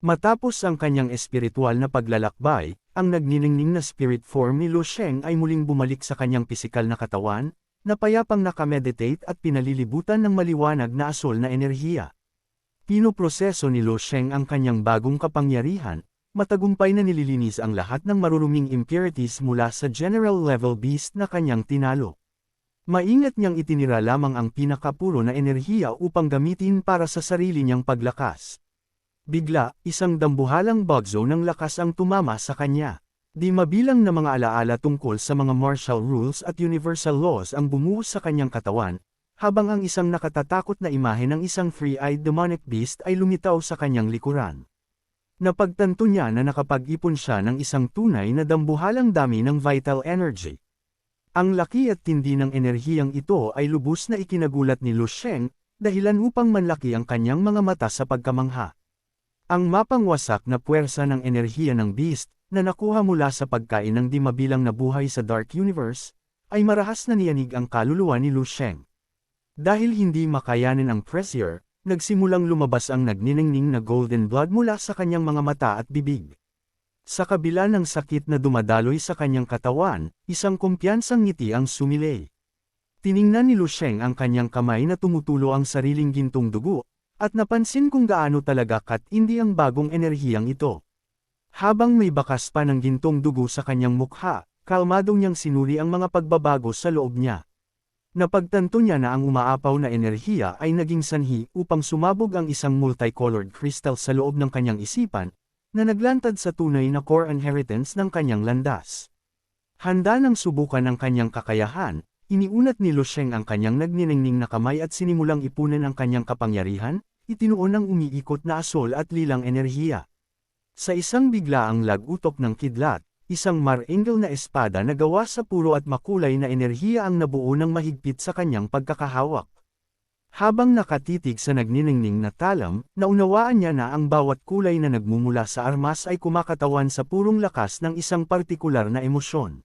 Matapos ang kanyang espiritual na paglalakbay, ang nagniningning na spirit form ni Lu Sheng ay muling bumalik sa kanyang pisikal na katawan, na payapang nakameditate at pinalilibutan ng maliwanag na asol na enerhiya. Pinoproseso ni Lu Sheng ang kanyang bagong kapangyarihan, matagumpay na nililinis ang lahat ng maruruming impurities mula sa general level beast na kanyang tinalo. Maingat niyang itinira lamang ang pinakapuro na enerhiya upang gamitin para sa sarili niyang paglakas. Bigla, isang dambuhalang bagzo ng lakas ang tumama sa kanya. Di mabilang na mga alaala tungkol sa mga martial rules at universal laws ang bumuhos sa kanyang katawan, habang ang isang nakatatakot na imahe ng isang three-eyed demonic beast ay lumitaw sa kanyang likuran. Napagtanto niya na nakapag-ipon siya ng isang tunay na dambuhalang dami ng vital energy. Ang laki at tindi ng enerhiyang ito ay lubos na ikinagulat ni Lu Sheng, dahilan upang manlaki ang kanyang mga mata sa pagkamangha. Ang mapangwasak na puwersa ng enerhiya ng beast, na nakuha mula sa pagkain ng di mabilang na buhay sa Dark Universe, ay marahas na niyanig ang kaluluwa ni Lu Sheng. Dahil hindi makayanin ang pressure, nagsimulang lumabas ang nagniningning na golden blood mula sa kanyang mga mata at bibig. Sa kabila ng sakit na dumadaloy sa kanyang katawan, isang kumpiyansang ngiti ang sumilay. Tiningnan ni Lu Sheng ang kanyang kamay na tumutulo ang sariling gintong dugo, at napansin kung gaano talaga katindi ang bagong enerhiyang ito. Habang may bakas pa ng gintong dugo sa kanyang mukha, kalmadong niyang sinuri ang mga pagbabago sa loob niya. Napagtanto niya na ang umaapaw na enerhiya ay naging sanhi upang sumabog ang isang multicolored crystal sa loob ng kanyang isipan, na naglantad sa tunay na core inheritance ng kanyang landas. Handa nang subukan ang kanyang kakayahan, iniunat ni Lu Sheng ang kanyang nagniningning na kamay at sinimulang ipunan ang kanyang kapangyarihan, itinuon ang umiikot na asol at lilang enerhiya. Sa isang biglaang lag-utok ng kidlat, isang mar-angel na espada na gawa sa puro at makulay na enerhiya ang nabuo ng mahigpit sa kanyang pagkakahawak. Habang nakatitig sa nagniningning na talam, naunawaan niya na ang bawat kulay na nagmumula sa armas ay kumakatawan sa purong lakas ng isang partikular na emosyon.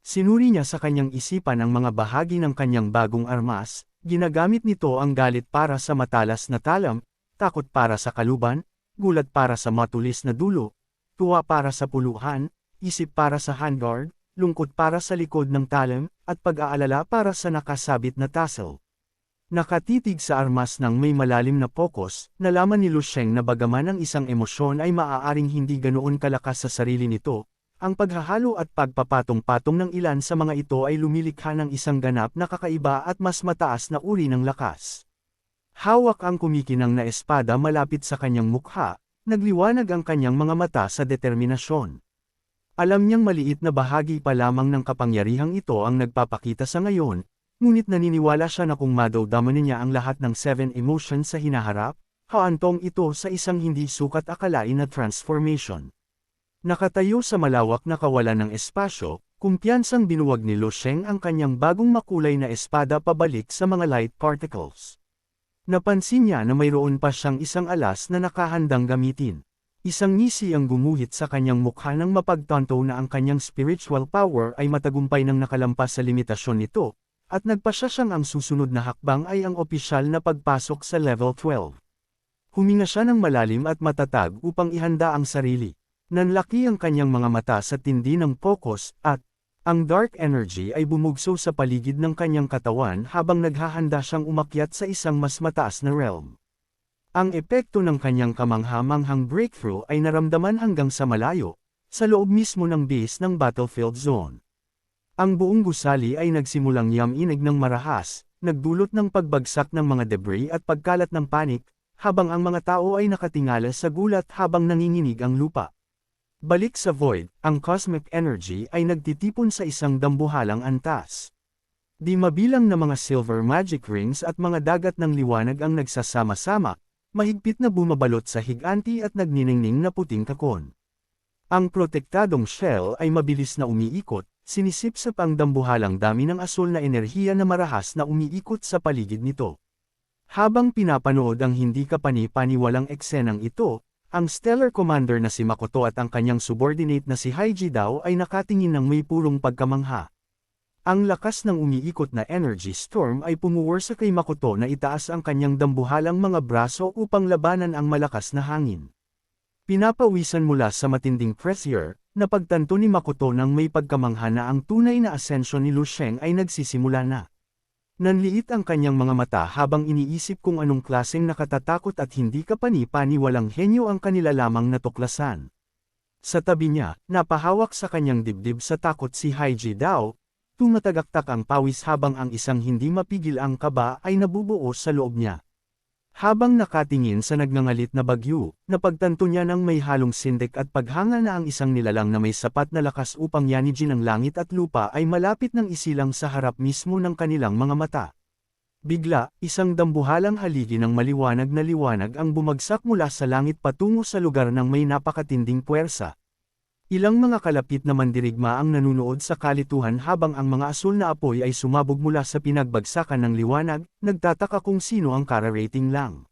Sinuri niya sa kanyang isipan ang mga bahagi ng kanyang bagong armas, ginagamit nito ang galit para sa matalas na talam, takot para sa kaluban, gulat para sa matulis na dulo, tuwa para sa puluhan, isip para sa handguard, lungkot para sa likod ng talam, at pag-aalala para sa nakasabit na tassel. Nakatitig sa armas ng may malalim na focus, nalaman ni Lu Sheng na bagaman ang isang emosyon ay maaaring hindi ganoon kalakas sa sarili nito, ang paghahalo at pagpapatong-patong ng ilan sa mga ito ay lumilikha ng isang ganap na kakaiba at mas mataas na uri ng lakas. Hawak ang kumikinang na espada malapit sa kanyang mukha, nagliwanag ang kanyang mga mata sa determinasyon. Alam niyang maliit na bahagi pa lamang ng kapangyarihang ito ang nagpapakita sa ngayon, ngunit naniniwala siya na kung madamdaman niya ang lahat ng 7 emotions sa hinaharap, haantong ito sa isang hindi sukat akalain na transformation. Nakatayo sa malawak na kawalan ng espasyo, kumpiyansang binuwag ni Lu Sheng ang kanyang bagong makulay na espada pabalik sa mga light particles. Napansin niya na mayroon pa siyang isang alas na nakahandang gamitin. Isang ngisi ang gumuhit sa kanyang mukha nang mapagtanto na ang kanyang spiritual power ay matagumpay nang nakalampas sa limitasyon nito, at nagpasya siyang ang susunod na hakbang ay ang opisyal na pagpasok sa level 12. Huminga siya ng malalim at matatag upang ihanda ang sarili. Nanlaki ang kanyang mga mata sa tindi ng focus, at ang dark energy ay bumugso sa paligid ng kanyang katawan habang naghahanda siyang umakyat sa isang mas mataas na realm. Ang epekto ng kanyang kamangha-manghang breakthrough ay naramdaman hanggang sa malayo, sa loob mismo ng base ng battlefield zone. Ang buong gusali ay nagsimulang yaminig ng marahas, nagdulot ng pagbagsak ng mga debris at pagkalat ng panik, habang ang mga tao ay nakatingala sa gulat habang nanginginig ang lupa. Balik sa void, ang cosmic energy ay nagtitipon sa isang dambuhalang antas. Di mabilang na mga silver magic rings at mga dagat ng liwanag ang nagsasama-sama, mahigpit na bumabalot sa higanti at nagniningning na puting kakon. Ang protektadong shell ay mabilis na umiikot, sinisipsip ang dambuhalang dami ng asul na enerhiya na marahas na umiikot sa paligid nito. Habang pinapanood ang hindi kapani-paniwalang eksenang ito, ang Stellar Commander na si Makoto at ang kanyang subordinate na si Haiji Dao ay nakatingin ng may purong pagkamangha. Ang lakas ng umiikot na energy storm ay pumuwersa kay Makoto na itaas ang kanyang dambuhalang mga braso upang labanan ang malakas na hangin. Pinapawisan mula sa matinding pressure, napagtanto ni Makoto nang may pagkamangha na ang tunay na ascension ni Lu Sheng ay nagsisimula na. Nanliit ang kanyang mga mata habang iniisip kung anong klaseng nakatatakot at hindi kapani-paniwalang henyo ang kanila lamang natuklasan. Sa tabi niya, napahawak sa kanyang dibdib sa takot si Haiji Dao, tumatagaktak ang pawis habang ang isang hindi mapigil ang kaba ay nabubuo sa loob niya. Habang nakatingin sa nagngangalit na bagyo, napagtanto niya ng may halong sindik at paghanga na ang isang nilalang na may sapat na lakas upang yanijin ang langit at lupa ay malapit ng isilang sa harap mismo ng kanilang mga mata. Bigla, isang dambuhalang haligi ng maliwanag na liwanag ang bumagsak mula sa langit patungo sa lugar ng may napakatinding puwersa. Ilang mga kalapit na mandirigma ang nanunood sa kalituhan habang ang mga asul na apoy ay sumabog mula sa pinagbagsakan ng liwanag, nagtataka kung sino ang kararating lang.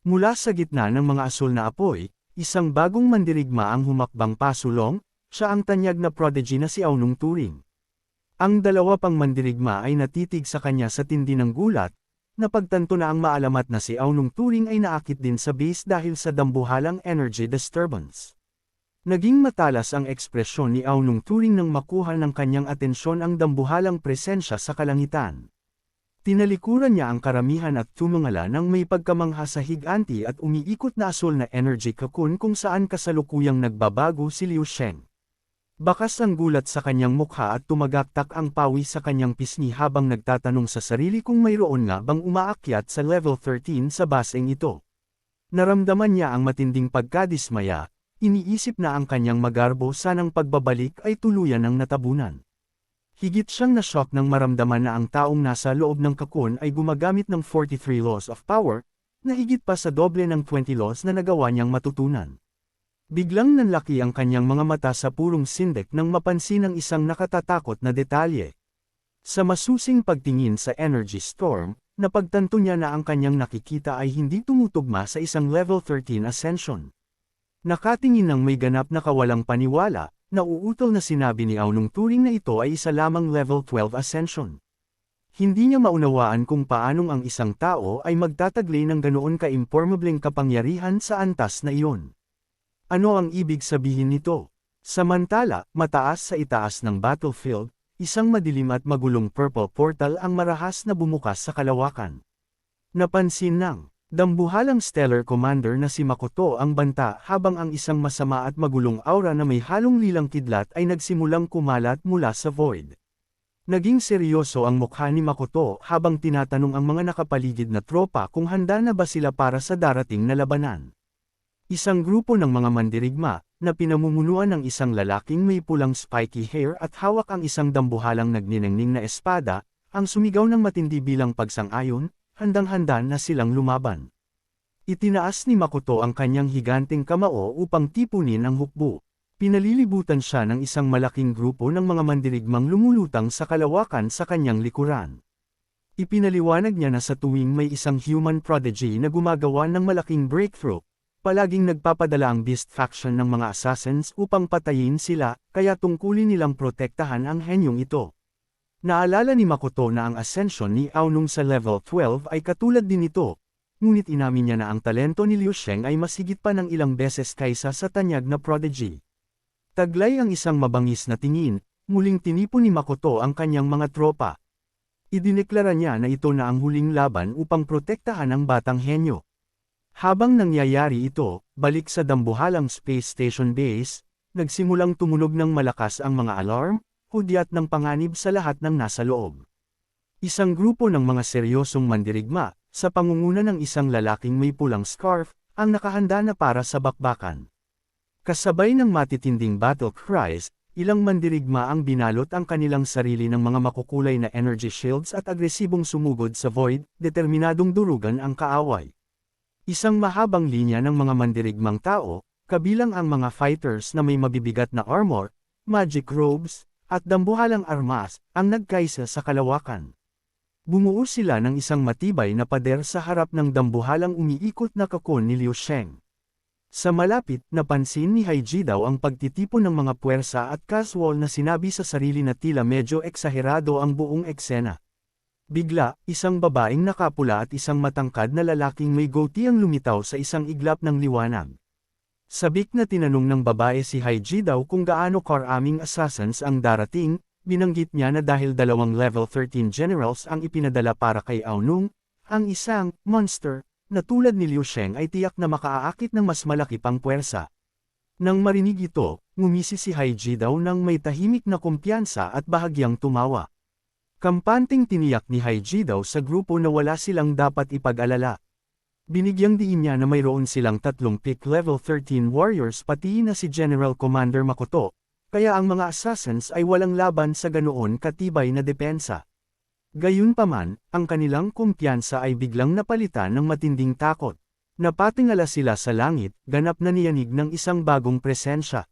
Mula sa gitna ng mga asul na apoy, isang bagong mandirigma ang humakbang pasulong, siya ang tanyag na prodigy na si Aunong Turing. Ang dalawa pang mandirigma ay natitig sa kanya sa tindi ng gulat, napagtanto na ang maalamat na si Aunong Turing ay naakit din sa base dahil sa dambuhalang energy disturbance. Naging matalas ang ekspresyon ni Aunong Turing nang makuha ng kanyang atensyon ang dambuhalang presensya sa kalangitan. Tinalikuran niya ang karamihan at tumungala nang may pagkamangha sa higanti at umiikot na asul na energy cocoon kung saan kasalukuyang nagbabago si Liu Sheng. Bakas ang gulat sa kanyang mukha at tumagaktak ang pawis sa kanyang pisngi habang nagtatanong sa sarili kung mayroon nga bang umaakyat sa level 13 sa baseng ito. Naramdaman niya ang matinding pagkadismaya, iniisip na ang kanyang magarbo sanang pagbabalik ay tuluyan ng natabunan. Higit siyang na-shock nang maramdaman na ang taong nasa loob ng cocoon ay gumagamit ng 43 laws of power, na higit pa sa doble ng 20 laws na nagawa niyang matutunan. Biglang nanlaki ang kanyang mga mata sa purong sindik nang mapansin ang isang nakatatakot na detalye. Sa masusing pagtingin sa energy storm, napagtanto niya na ang kanyang nakikita ay hindi tumutugma sa isang level 13 ascension. Nakatingin ng may ganap na kawalang paniwala, nauutol na sinabi ni Aunong Turing na ito ay isa lamang level 12 ascension. Hindi niya maunawaan kung paanong ang isang tao ay magtataglay ng ganoon ka-imformableng kapangyarihan sa antas na iyon. Ano ang ibig sabihin nito? Samantala, mataas sa itaas ng battlefield, isang madilim at magulong purple portal ang marahas na bumukas sa kalawakan. Napansin ng dambuhalang stellar commander na si Makoto ang banta habang ang isang masama at magulong aura na may halong lilang kidlat ay nagsimulang kumalat mula sa void. Naging seryoso ang mukha ni Makoto habang tinatanong ang mga nakapaligid na tropa kung handa na ba sila para sa darating na labanan. Isang grupo ng mga mandirigma, na pinamumunuan ng isang lalaking may pulang spiky hair at hawak ang isang dambuhalang nagniningning na espada, ang sumigaw ng matindi bilang pagsang-ayon, handang-handa na silang lumaban. Itinaas ni Makoto ang kanyang higanting kamao upang tipunin ang hukbo. Pinalilibutan siya ng isang malaking grupo ng mga mandirigmang lumulutang sa kalawakan sa kanyang likuran. Ipinaliwanag niya na sa tuwing may isang human prodigy na gumagawa ng malaking breakthrough, palaging nagpapadala ang beast faction ng mga assassins upang patayin sila, kaya tungkulin nilang protektahan ang henyong ito. Naalala ni Makoto na ang ascension ni Aunong sa level 12 ay katulad din ito, ngunit inamin niya na ang talento ni Liu Sheng ay mas higit pa ng ilang beses kaysa sa tanyag na prodigy. Taglay ang isang mabangis na tingin, muling tinipon ni Makoto ang kanyang mga tropa. Idineklara niya na ito na ang huling laban upang protektahan ang batang henyo. Habang nangyayari ito, balik sa dambuhalang space station base, nagsimulang tumunog ng malakas ang mga alarm, hudyat ng panganib sa lahat ng nasa loob. Isang grupo ng mga seryosong mandirigma, sa pangunguna ng isang lalaking may pulang scarf, ang nakahanda na para sa bakbakan. Kasabay ng matitinding battle cries, ilang mandirigma ang binalot ang kanilang sarili ng mga makukulay na energy shields at agresibong sumugod sa void, determinadong durugan ang kaaway. Isang mahabang linya ng mga mandirigmang tao, kabilang ang mga fighters na may mabibigat na armor, magic robes, at dambuhalang armas, ang nagkaisa sa kalawakan. Bumuo sila ng isang matibay na pader sa harap ng dambuhalang umiikot na cocoon ni Liu Sheng. Sa malapit, napansin ni Haiji Dao ang pagtitipon ng mga puwersa at casual na sinabi sa sarili na tila medyo eksaherado ang buong eksena. Bigla, isang babaeng nakapula at isang matangkad na lalaking may goatee ang lumitaw sa isang iglap ng liwanag. Sabik na tinanong ng babae si Haiji daw kung gaano karaming assassins ang darating, binanggit niya na dahil 2 level 13 generals ang ipinadala para kay Aonung, ang isang monster na tulad ni Liu Sheng ay tiyak na makaaakit ng mas malaki pang puwersa. Nang marinig ito, ngumisi si Haiji daw nang may tahimik na kumpiyansa at bahagyang tumawa. Kampanteng tiniyak ni Haiji daw sa grupo na wala silang dapat ipag-alala. Binigyang diin niya na mayroon silang 3 peak level 13 warriors pati na si General Commander Makoto, kaya ang mga assassins ay walang laban sa ganoon katibay na depensa. Gayunpaman, ang kanilang kumpiyansa ay biglang napalitan ng matinding takot. Napatingala sila sa langit, ganap na niyanig ng isang bagong presensya.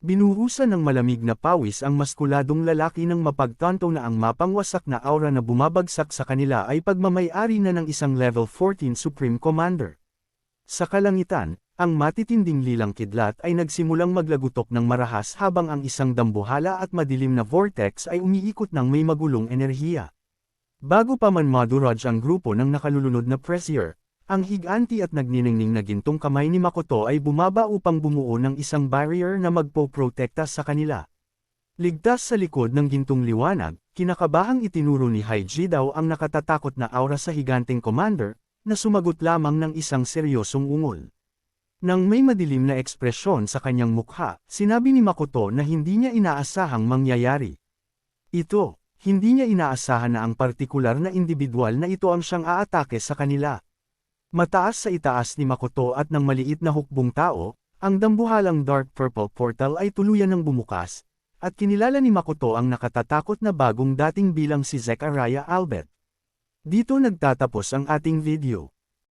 Binuhusan ng malamig na pawis ang maskuladong lalaki nang mapagtanto na ang mapangwasak na aura na bumabagsak sa kanila ay pagmamay-ari na ng isang level 14 Supreme Commander. Sa kalangitan, ang matitinding lilang kidlat ay nagsimulang maglagutok ng marahas habang ang isang dambuhala at madilim na vortex ay umiikot ng may magulong enerhiya. Bago pa man madurog ang grupo ng nakalulunod na pressure, ang higanti at nagniningning na gintong kamay ni Makoto ay bumaba upang bumuo ng isang barrier na magpo-protekta sa kanila. Ligtas sa likod ng gintong liwanag, kinakabahang itinuro ni Haiji daw ang nakatatakot na aura sa higanteng commander, na sumagot lamang ng isang seryosong ungol. Nang may madilim na ekspresyon sa kanyang mukha, sinabi ni Makoto na hindi niya inaasahang mangyayari. Hindi niya inaasahan na ang partikular na individual na ito ang siyang aatake sa kanila. Mataas sa itaas ni Makoto at ng maliit na hukbong tao, ang dambuhalang dark purple portal ay tuluyan ng bumukas, at kinilala ni Makoto ang nakatatakot na bagong dating bilang si Zechariah Albert. Dito nagtatapos ang ating video.